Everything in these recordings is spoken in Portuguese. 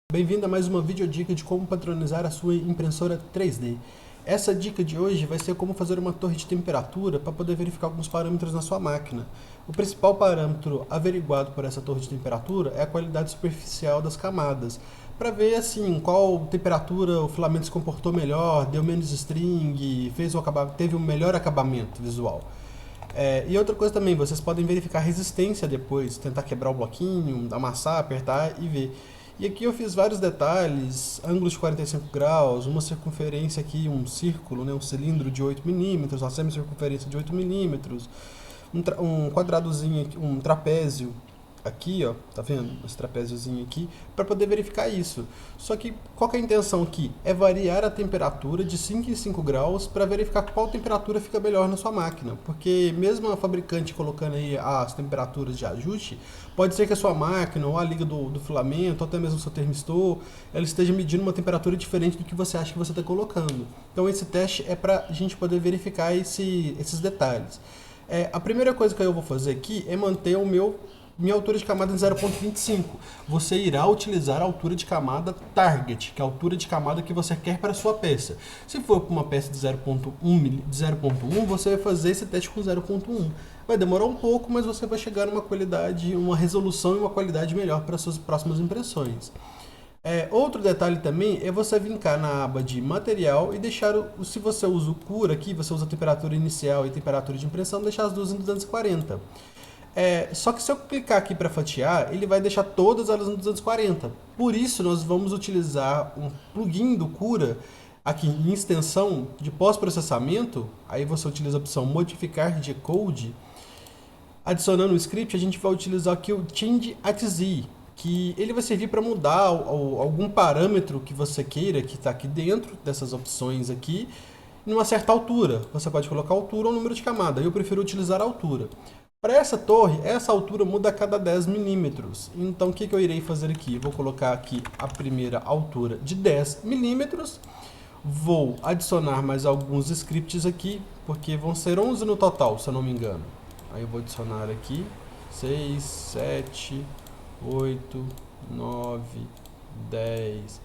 Bem-vindo a mais uma videodica de como padronizar a sua impressora 3D. Essa dica de hoje vai ser como fazer uma torre de temperatura para poder verificar alguns parâmetros na sua máquina. O principal parâmetro averiguado por essa torre de temperatura é a qualidade superficial das camadas, para ver assim qual temperatura o filamento se comportou melhor, deu menos string, teve um melhor acabamento visual. E outra coisa também, vocês podem verificar a resistência depois, tentar quebrar o bloquinho, amassar, apertar e ver. E aqui eu fiz vários detalhes, ângulos de 45 graus, uma circunferência aqui, um círculo, né, um cilindro de 8 milímetros, uma semicircunferência de 8 milímetros, um quadradozinho, aqui, um trapézio aqui, ó, tá vendo? Esse trapéziozinho aqui, para poder verificar isso. Só que qual que é a intenção aqui? É variar a temperatura de 5 em 5 graus para verificar qual temperatura fica melhor na sua máquina. Porque mesmo a fabricante colocando aí as temperaturas de ajuste, pode ser que a sua máquina, ou a liga do filamento, ou até mesmo o seu termistor, ela esteja medindo uma temperatura diferente do que você acha que você está colocando. Então esse teste é para a gente poder verificar esses detalhes. A primeira coisa que eu vou fazer aqui é manter minha altura de camada em 0.25. Você irá utilizar a altura de camada target, que é a altura de camada que você quer para a sua peça. Se for para uma peça de 0.1, você vai fazer esse teste com 0.1. Vai demorar um pouco, mas você vai chegar numa qualidade, uma resolução e uma qualidade melhor para as suas próximas impressões. Outro detalhe também é você vincar na aba de material e deixar, se você usa o cura aqui, você usa a temperatura inicial e temperatura de impressão, deixar as duas em 240. Só que se eu clicar aqui para fatiar, ele vai deixar todas elas no 240. Por isso, nós vamos utilizar um plugin do Cura, aqui em extensão de pós-processamento. Aí você utiliza a opção modificar G-Code. Adicionando o script, a gente vai utilizar aqui o Change at Z, que ele vai servir para mudar algum parâmetro que você queira, que está aqui dentro dessas opções aqui, numa certa altura. Você pode colocar altura ou número de camada. Eu prefiro utilizar a altura. Para essa torre, essa altura muda a cada 10 milímetros. Então, o que eu irei fazer aqui? Eu vou colocar aqui a primeira altura de 10 milímetros. Vou adicionar mais alguns scripts aqui, porque vão ser 11 no total, se eu não me engano. Aí eu vou adicionar aqui 6, 7, 8, 9, 10,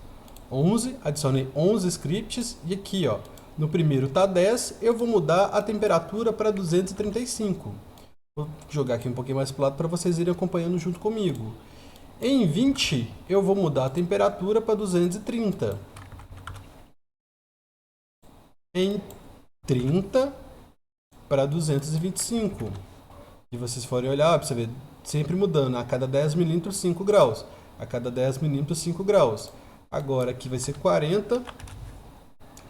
11. Adicionei 11 scripts. E aqui, ó, no primeiro está 10, eu vou mudar a temperatura para 235. Vou jogar aqui um pouquinho mais para o lado para vocês irem acompanhando junto comigo. Em 20, eu vou mudar a temperatura para 230. Em 30, para 225. Se vocês forem olhar, você vê sempre mudando. A cada 10 milímetros, 5 graus. A cada 10 milímetros, 5 graus. Agora aqui vai ser 40,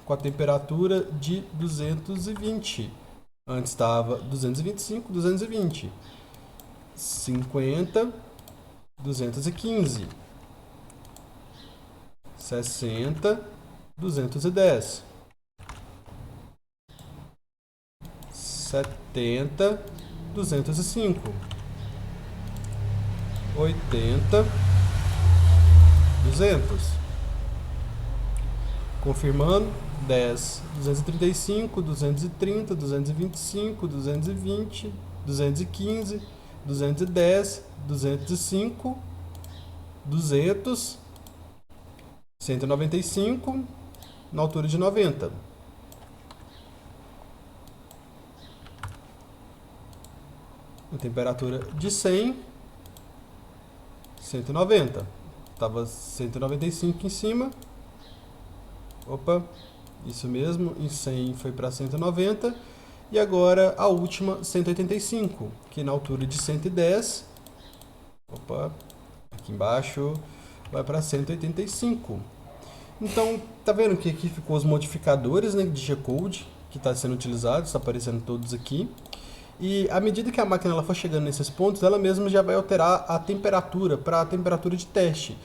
com a temperatura de 220. Antes estava 225, 220, 50, 215, 60, 210, 70, 205, 80, 200. Confirmando. 10, 235, 230, 225, 220, 215, 210, 205, 200, 195, na altura de 90. A temperatura de 100, 190. Estava 195 em cima. Opa! Isso mesmo, em 100 foi para 190, e agora a última 185, que na altura de 110, opa, aqui embaixo, vai para 185. Então, tá vendo que aqui ficou os modificadores, né, de G-Code, que está sendo utilizado, está aparecendo todos aqui. E à medida que a máquina ela for chegando nesses pontos, ela mesma já vai alterar a temperatura para a temperatura de teste.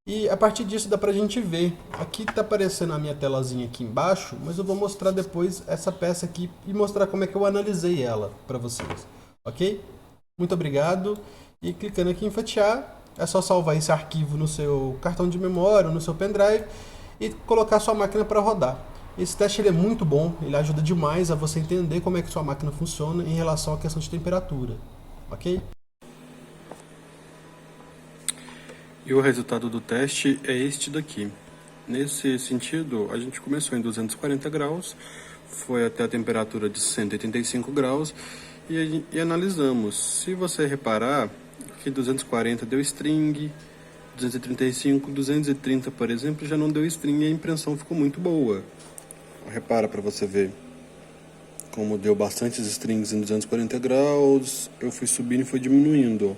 E a partir disso dá pra gente ver. Aqui tá aparecendo a minha telazinha aqui embaixo, mas eu vou mostrar depois essa peça aqui e mostrar como é que eu analisei ela pra vocês, ok? Muito obrigado. E clicando aqui em fatiar, é só salvar esse arquivo no seu cartão de memória, no seu pendrive e colocar sua máquina para rodar. Esse teste ele é muito bom, ele ajuda demais a você entender como é que sua máquina funciona em relação à questão de temperatura, ok? E o resultado do teste é este daqui. Nesse sentido, a gente começou em 240 graus, foi até a temperatura de 185 graus e analisamos. Se você reparar que 240 deu string, 235, 230, por exemplo, já não deu string e a impressão ficou muito boa. Repara para você ver como deu bastantes strings em 240 graus, eu fui subindo e fui diminuindo.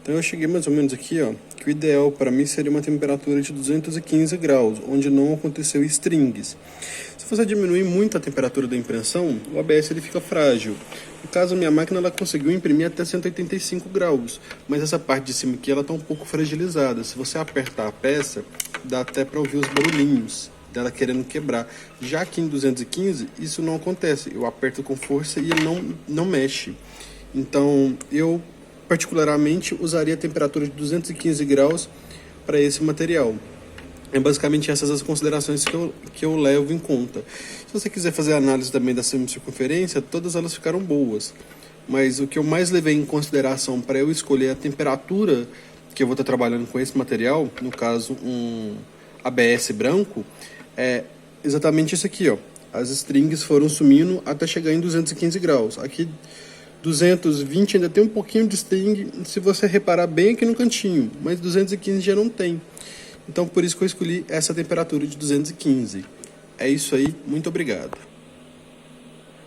Então eu cheguei mais ou menos aqui, ó, que o ideal para mim seria uma temperatura de 215 graus, onde não aconteceu strings. Se você diminuir muito a temperatura da impressão, o ABS ele fica frágil. No caso, a minha máquina ela conseguiu imprimir até 185 graus, mas essa parte de cima aqui ela está um pouco fragilizada. Se você apertar a peça, dá até para ouvir os barulhinhos dela querendo quebrar. Já aqui em 215, isso não acontece. Eu aperto com força e ele não mexe. Então, eu particularmente usaria a temperatura de 215 graus para esse material. É basicamente essas as considerações que eu levo em conta. Se você quiser fazer a análise também da semicircunferência, todas elas ficaram boas. Mas o que eu mais levei em consideração para eu escolher a temperatura que eu vou estar trabalhando com esse material, no caso um ABS branco, é exatamente isso aqui, ó. As strings foram sumindo até chegar em 215 graus. Aqui 220 ainda tem um pouquinho de string, se você reparar bem aqui no cantinho, mas 215 já não tem. Então por isso que eu escolhi essa temperatura de 215. É isso aí, muito obrigado.